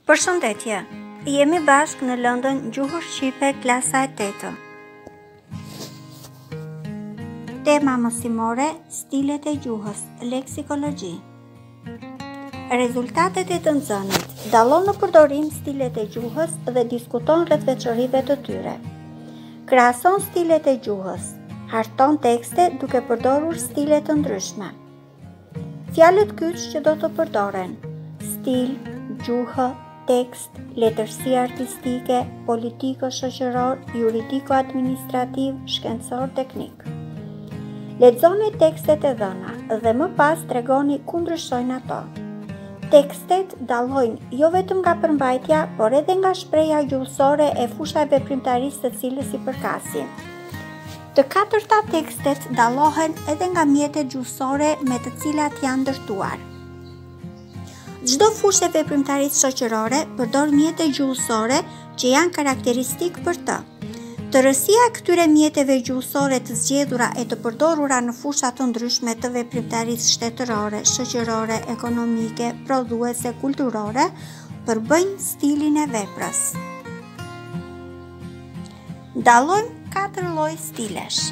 Përshëndetje, jemi bashkë në London Gjuhër Shqipe klasa e 8. Tema mësimore, stilet e gjuhës, leksikologji. Rezultatet e të nxënit, dallon në përdorim stilet e gjuhës dhe diskuton rreth veçorive të tyre. Krahason stilet e gjuhës, harton tekste duke përdorur stile të ndryshme. Fjalët kyç që do të përdoren: stil, gjuhë, tekst, letërsi artistike, politiko-shoqëror, juridiko-administrativ, shkencor, teknik. Lexoni tekstet e dhëna dhe më pas tregoni ku ndryshojnë ato. Tekstet dallojnë jo vetëm nga përmbajtja, por edhe nga shpreha gjuhësore e fusha e veprimtarisë të cilës i përkasin. Të katërta tekstet dallohen edhe nga mjetet gjuhësore me të cilat janë ndërtuar. Çdo fushë e veprimtarisë shoqërore përdor mjete gjuhësore që janë karakteristik për të. Tërësia e këtyre mjeteve gjuhësore të zgjedhura e të përdorura në fusha të ndryshme të veprimtarisë shtetërore, shoqërore, ekonomike, prodhuese, kulturore, përbëjnë stilin e veprës. Dallojmë 4 lloj stilesh: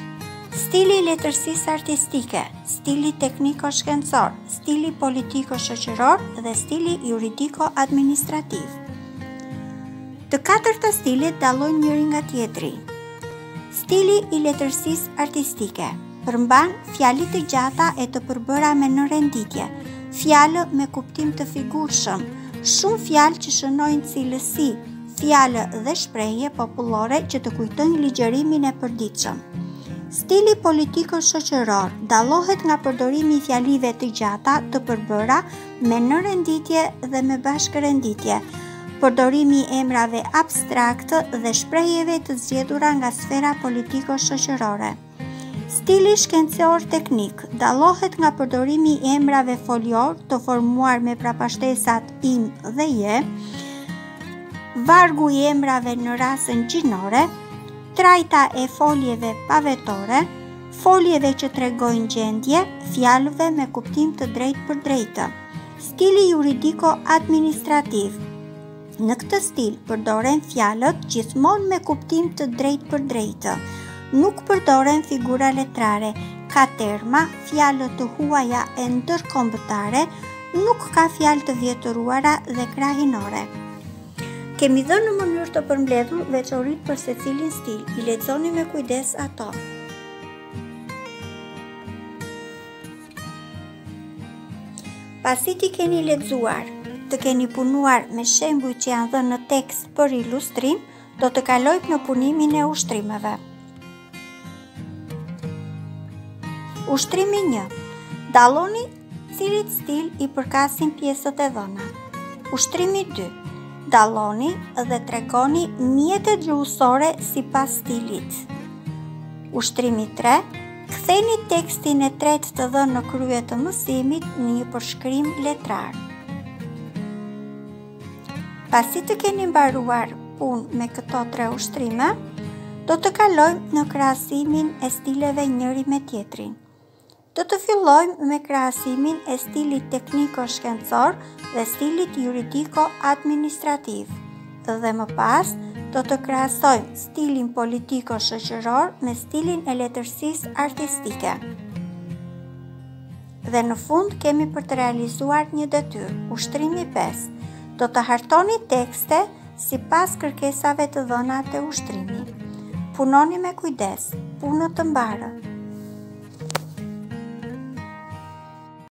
stili i letërsisë artistike, stili tekniko-shkencor, stili politiko-shoqëror dhe stili juridiko-administrativ. Të katërta stilet dallojnë njëri nga tjetri. Stili i letërsisë artistike përmban fjalë të gjata e të përbëra me në renditje, fjalë me kuptim të figurshëm, shumë fjalë që shënojnë cilësi, fjalë dhe shprehje popullore që të kujtojnë ligjërimin e përditshëm. Stili politiko-shoqëror dallohet nga përdorimi i fjalive të gjata të përbëra me në renditje dhe me bashkërenditje, përdorimi i emrave abstraktë dhe shprehjeve të zgjedhura nga sfera politiko-shoqërore. Stili shkencor teknik dallohet nga përdorimi i emrave folior të formuar me prapashtesat im dhe je, vargu i emrave në rasën gjinore, trajta e foljeve pavetore, foljeve që tregojnë gjendje, fjalëve me kuptim të drejtë për drejtë. Stili juridiko-administrativ. Në këtë stil përdoren fjalët gjithmonë me kuptim të drejtë për drejtë. Nuk përdoren figura letrare, ka terma, fjalët të huaja e ndërkombëtare, nuk ka fjalë të vjetëruara dhe krahinore. Kemi dhënë në mënyrë të përmbledhur veçoritë për secilin stil, i lexoni me kujdes ato. Pasi ti keni lexuar, të keni punuar me shembuj që janë dhënë në tekst për ilustrim, do të kalojmë në punimin e ushtrimeve. Ushtrimi 1. Dalloni cilit stil i përkasin pjesët e dhëna. Ushtrimi 2. Dalloni dhe tregoni mjetet gjuhësore sipas stilit. Ushtrimi 3. Ktheni tekstin e tretë të dhënë në krye të mësimit në një përshkrim letrar. Pasi të keni mbaruar punë me këto 3 ushtrime, do të kalojmë në krahasimin e stileve njëri me tjetrin. Do të fillojmë me krahasimin e stilit tekniko-shkencor dhe stilit juridiko-administrativ, dhe më pas do të krahasojmë stilin politiko-shoqëror me stilin e letërsisë artistike. Dhe në fund kemi për të realizuar një detyrë, ushtrimi 5. Do të hartoni tekste sipas kërkesave të dhëna te ushtrimi. Punoni me kujdes, punë të mbarë.